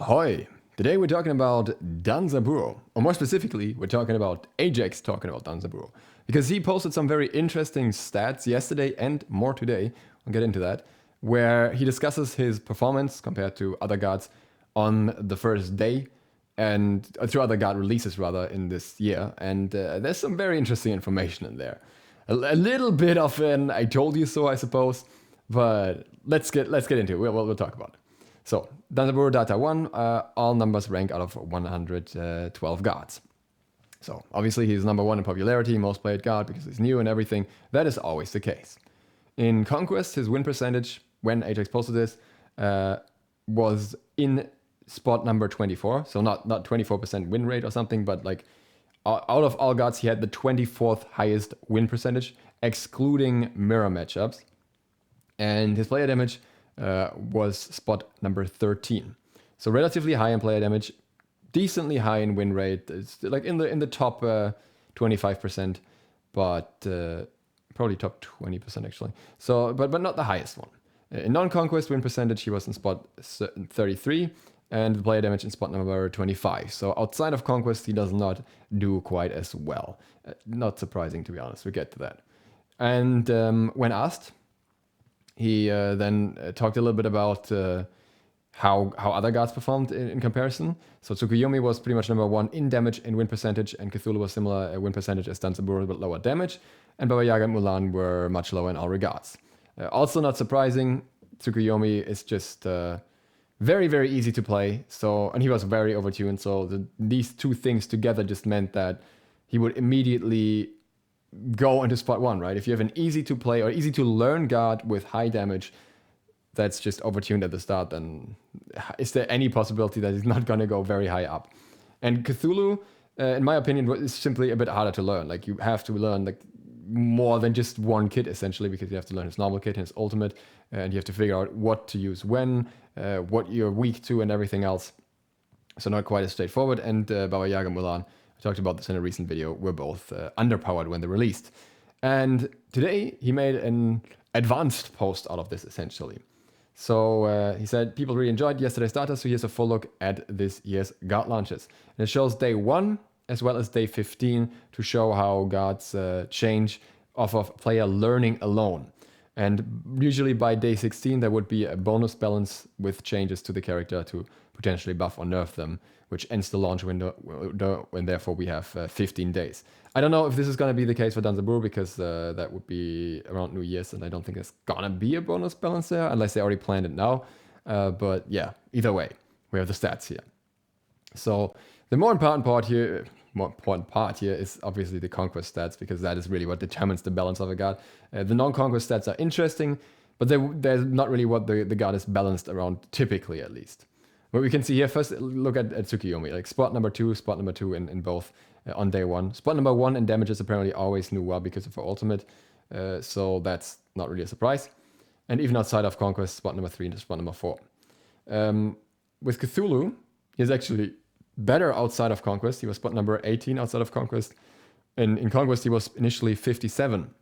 Ahoy! Today we're talking about Danzaburou, or more specifically, we're talking about Ajax talking about Danzaburou, because he posted some very interesting stats yesterday and more today, I'll get into that, where he discusses his performance compared to other gods on the first day, and through other god releases rather in this year, and there's some very interesting information in there. A little bit of an I told you so, I suppose, but let's get into it. We'll talk about it. So, Danzaburou Data 1, all numbers rank out of 112 gods. So, obviously he's number 1 in popularity, most played god because he's new and everything. That is always the case. In Conquest, his win percentage, when Ajax posted this, was in spot number 24. So not 24% win rate or something, but like out of all gods, he had the 24th highest win percentage, excluding mirror matchups. And his player damage was spot number 13. So relatively high in player damage, decently high in win rate. It's like in the top 25%, but probably top 20% actually. So, but not the highest one. In non-conquest win percentage, he was in spot 33, and the player damage in spot number 25. So outside of conquest, he does not do quite as well. Not surprising, to be honest. We get to that. And when asked, he then talked a little bit about how other gods performed in comparison. So Tsukuyomi was pretty much number 1 in damage and win percentage, and Cthulhu was similar win percentage as Danzaburou, but lower damage. And Baba Yaga and Mulan were much lower in all regards. Also not surprising, Tsukuyomi is just very, very easy to play. So, and he was very overtuned. So these two things together just meant that he would immediately go into spot 1, right? If you have an easy to play or easy to learn god with high damage that's just overtuned at the start, then is there any possibility that he's not going to go very high up? And Cthulhu, in my opinion, is simply a bit harder to learn. Like, you have to learn like more than just one kit, essentially, because you have to learn his normal kit and his ultimate, and you have to figure out what to use when, what you're weak to, and everything else. So not quite as straightforward. And Baba Yaga and Mulan, I talked about this in a recent video, were both underpowered when they released. And today he made an advanced post out of this, essentially. So he said, people really enjoyed yesterday's data, so here's a full look at this year's god launches. And it shows day 1 as well as day 15 to show how gods change off of player learning alone. And usually by day 16 there would be a bonus balance with changes to the character to potentially buff or nerf them, which ends the launch window, and therefore we have 15 days. I don't know if this is going to be the case for Danzaburou, because that would be around New Year's, and I don't think there's going to be a bonus balance there, unless they already planned it now. But yeah, either way, we have the stats here. So the more important part here is obviously the conquest stats, because that is really what determines the balance of a god. The non-conquest stats are interesting, but they're not really what the god is balanced around, typically at least. What we can see here, first look at Tsukuyomi, like spot number 2 in both on day 1. Spot number 1 in damage is apparently always new well because of her ultimate, so that's not really a surprise. And even outside of conquest, spot number 3 and spot number 4. With Cthulhu, he's actually better outside of conquest. He was spot number 18 outside of conquest. In conquest, he was initially 57.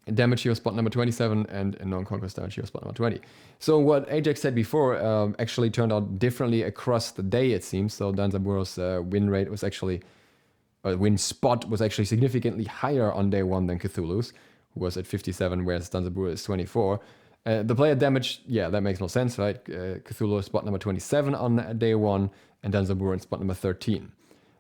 In damage, he was spot number 27, and in non-conquest damage, he was spot number 20. So what Ajax said before actually turned out differently across the day, it seems. So Danzaburou's win rate was actually, win spot was actually significantly higher on day 1 than Cthulhu's, who was at 57, whereas Danzaburou is 24. The player damage, yeah, that makes no sense, right? Cthulhu is spot number 27 on day 1, and Danzaburou in spot number 13.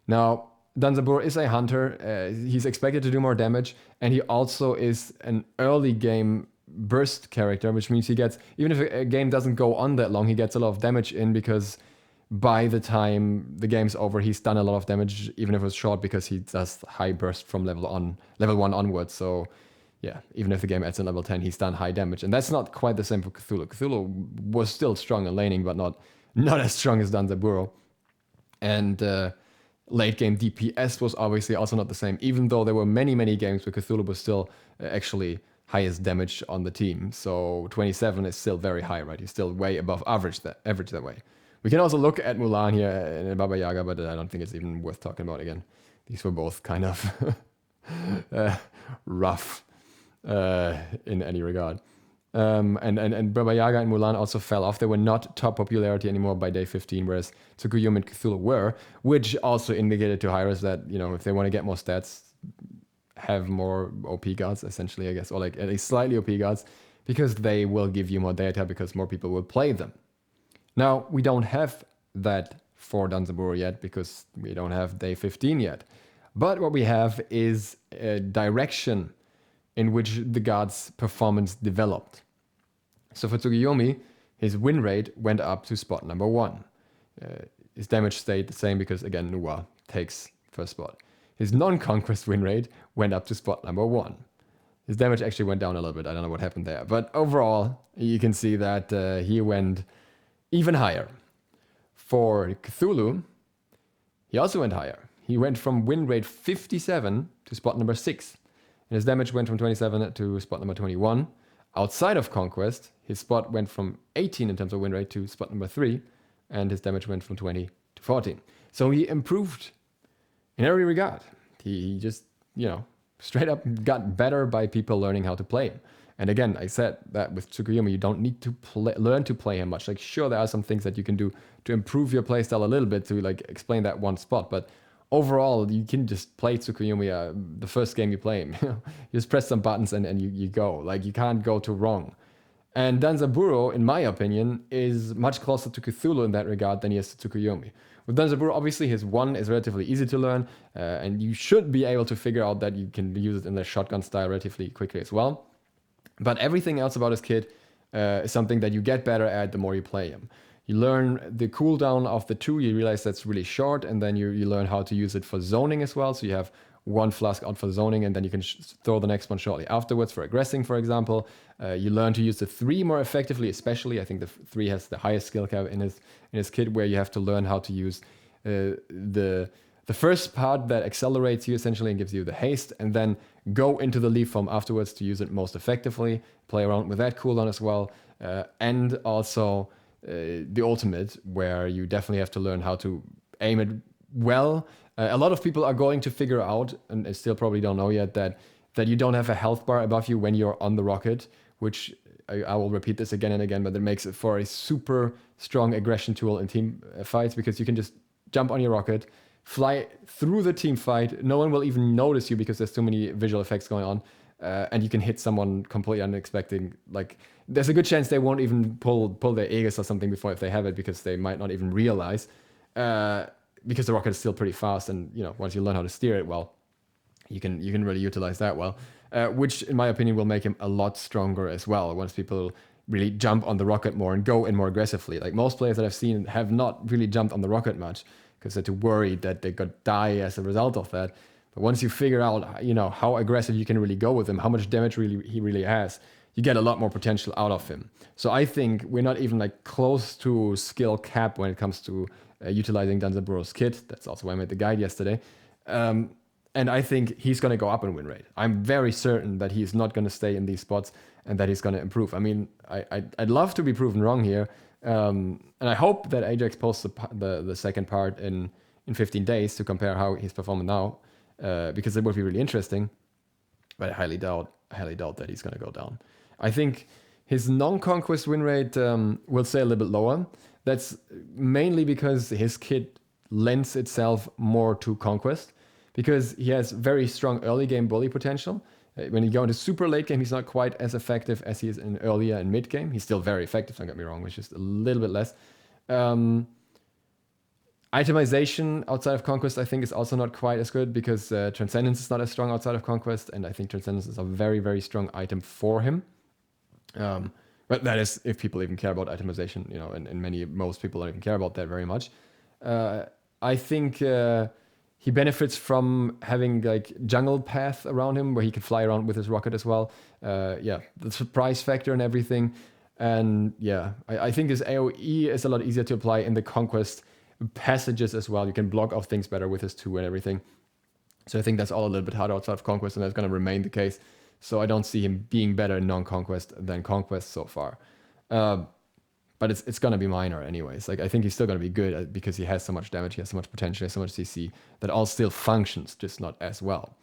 Now, Danzaburou is a hunter. He's expected to do more damage, and he also is an early game burst character, which means he gets, even if a game doesn't go on that long, he gets a lot of damage in, because by the time the game's over, he's done a lot of damage, even if it was short, because he does high burst from level 1 onwards. So yeah, even if the game ends in level 10, he's done high damage. And that's not quite the same for Cthulhu. Cthulhu was still strong in laning, but not as strong as Danzaburou. And late game DPS was obviously also not the same, even though there were many games where Cthulhu was still actually highest damage on the team. So 27 is still very high, right? He's still way above average that way. We can also look at Mulan here and Baba Yaga, but I don't think it's even worth talking about again. These were both kind of rough in any regard. And Baba Yaga and Mulan also fell off. They were not top popularity anymore by day 15, whereas Tsukuyomi and Cthulhu were, which also indicated to Hyros that, if they want to get more stats, have more OP gods, essentially, I guess, or like at least slightly OP gods, because they will give you more data because more people will play them. Now, we don't have that for Danzaburou yet because we don't have day 15 yet. But what we have is a direction in which the god's performance developed. So for Tsukuyomi, his win rate went up to spot number 1. His damage stayed the same because, again, Nuwa takes first spot. His non-conquest win rate went up to spot number 1. His damage actually went down a little bit. I don't know what happened there. But overall, you can see that he went even higher. For Cthulhu, he also went higher. He went from win rate 57 to spot number 6. And his damage went from 27 to spot number 21. Outside of Conquest, his spot went from 18 in terms of win rate to spot number 3. And his damage went from 20 to 14. So he improved in every regard. He just, straight up got better by people learning how to play him. And again, I said that with Tsukuyomi, you don't need to learn to play him much. Like, sure, there are some things that you can do to improve your playstyle a little bit to like explain that one spot. But overall, you can just play Tsukuyomi the first game you play him. You just press some buttons and you go. Like, you can't go too wrong. And Danzaburou, in my opinion, is much closer to Cthulhu in that regard than he is to Tsukuyomi. With Danzaburou, obviously, his 1 is relatively easy to learn, and you should be able to figure out that you can use it in the shotgun style relatively quickly as well. But everything else about his kit is something that you get better at the more you play him. You learn the cooldown of the 2, you realize that's really short, and then you learn how to use it for zoning as well. So you have 1 flask out for zoning, and then you can throw the next one shortly afterwards for aggressing, for example. You learn to use the 3 more effectively, especially. I think the 3 has the highest skill cap in his kit, where you have to learn how to use the first part that accelerates you essentially and gives you the haste, and then go into the leaf form afterwards to use it most effectively. Play around with that cooldown as well, and also the ultimate, where you definitely have to learn how to aim it well. A lot of people are going to figure out, and I still probably don't know yet, that you don't have a health bar above you when you're on the rocket, which I will repeat this again and again, but it makes it for a super strong aggression tool in team fights, because you can just jump on your rocket, fly through the team fight. No one will even notice you because there's too many visual effects going on, and you can hit someone completely unexpected. Like, there's a good chance they won't even pull their Aegis or something before if they have it, because they might not even realize, because the rocket is still pretty fast, and once you learn how to steer it well, you can really utilize that well, which in my opinion will make him a lot stronger as well once people really jump on the rocket more and go in more aggressively. Like, most players that I've seen have not really jumped on the rocket much because they're too worried that they could die as a result of that. But once you figure out, how aggressive you can really go with him, how much damage he really has, you get a lot more potential out of him. So I think we're not even like close to skill cap when it comes to utilizing Danzaburou's kit. That's also why I made the guide yesterday. And I think he's going to go up in win rate. I'm very certain that he's not going to stay in these spots and that he's going to improve. I mean, I'd love to be proven wrong here. And I hope that Ajax posts the second part in 15 days to compare how he's performing now, because it would be really interesting. But I highly doubt that he's going to go down. I think his non-conquest win rate will stay a little bit lower. That's mainly because his kit lends itself more to conquest, because he has very strong early game bully potential. When you go into super late game, he's not quite as effective as he is in earlier and mid game. He's still very effective, don't get me wrong, which is a little bit less. Itemization outside of Conquest, I think, is also not quite as good, because Transcendence is not as strong outside of Conquest, and I think Transcendence is a very, very strong item for him. But that is if people even care about itemization, and most people don't even care about that very much. I think he benefits from having like jungle path around him where he can fly around with his rocket as well. The surprise factor and everything. And I think his AoE is a lot easier to apply in the Conquest passages as well. You can block off things better with his 2 and everything. So I think that's all a little bit harder outside of Conquest, and that's going to remain the case. So I don't see him being better in non-Conquest than Conquest so far. But it's going to be minor anyways. Like, I think he's still going to be good because he has so much damage, he has so much potential, he has so much CC, that all still functions, just not as well.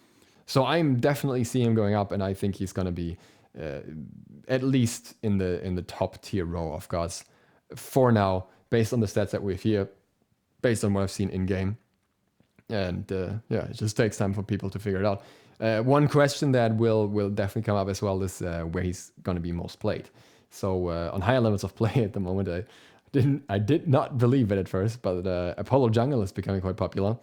So I'm definitely seeing him going up, and I think he's going to be at least in the top tier row of gods for now, based on the stats that we have here, based on what I've seen in game. And yeah, it just takes time for people to figure it out. One question that will definitely come up as well is where he's going to be most played. So on higher levels of play at the moment, I did not believe it at first, but Apollo Jungle is becoming quite popular.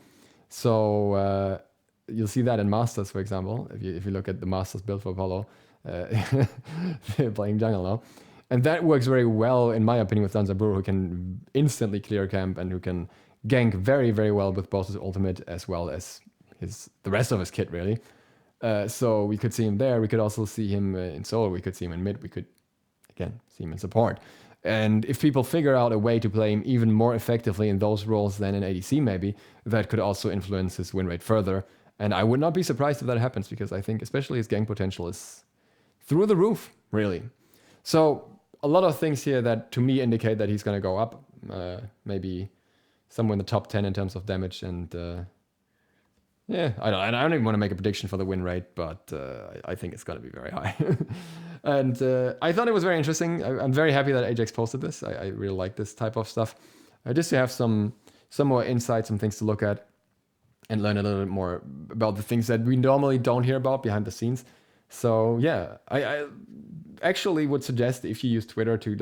So you'll see that in Masters, for example. If you look at the Masters build for Apollo, they're playing jungle now. And that works very well, in my opinion, with Danzaburou, who can instantly clear camp and who can gank very, very well with both his ultimate as well as the rest of his kit, really. So we could see him there. We could also see him in solo. We could see him in mid. We could, again, see him in support. And if people figure out a way to play him even more effectively in those roles than in ADC, maybe, that could also influence his win rate further. And I would not be surprised if that happens, because I think especially his gank potential is through the roof, really. So a lot of things here that to me indicate that he's going to go up. Maybe somewhere in the top 10 in terms of damage. And yeah, I don't even want to make a prediction for the win rate, but I think it's going to be very high. And I thought it was very interesting. I'm very happy that Ajax posted this. I really like this type of stuff. Just to have some more insights, some things to look at, and learn a little bit more about the things that we normally don't hear about behind the scenes. So yeah, I actually would suggest, if you use Twitter, to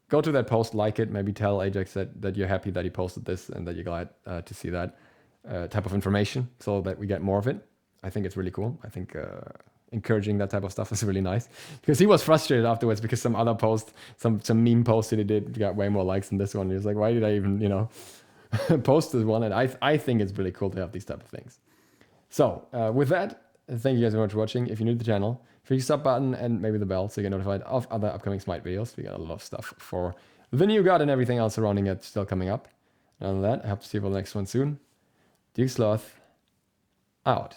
go to that post, like it, maybe tell Ajax that you're happy that he posted this and that you're glad to see that type of information, so that we get more of it. I think it's really cool. I think encouraging that type of stuff is really nice, because he was frustrated afterwards because some other post, some meme post that he did got way more likes than this one. He was like, why did I even, post this one? And I think it's really cool to have these type of things. So with that, thank you guys very much for watching. If you're new to the channel, click the sub button and maybe the bell so you get notified of other upcoming SMITE videos. We got a lot of stuff for the new god and everything else surrounding it still coming up. And other than that, I hope to see you for the next one soon. ZiSotto, out.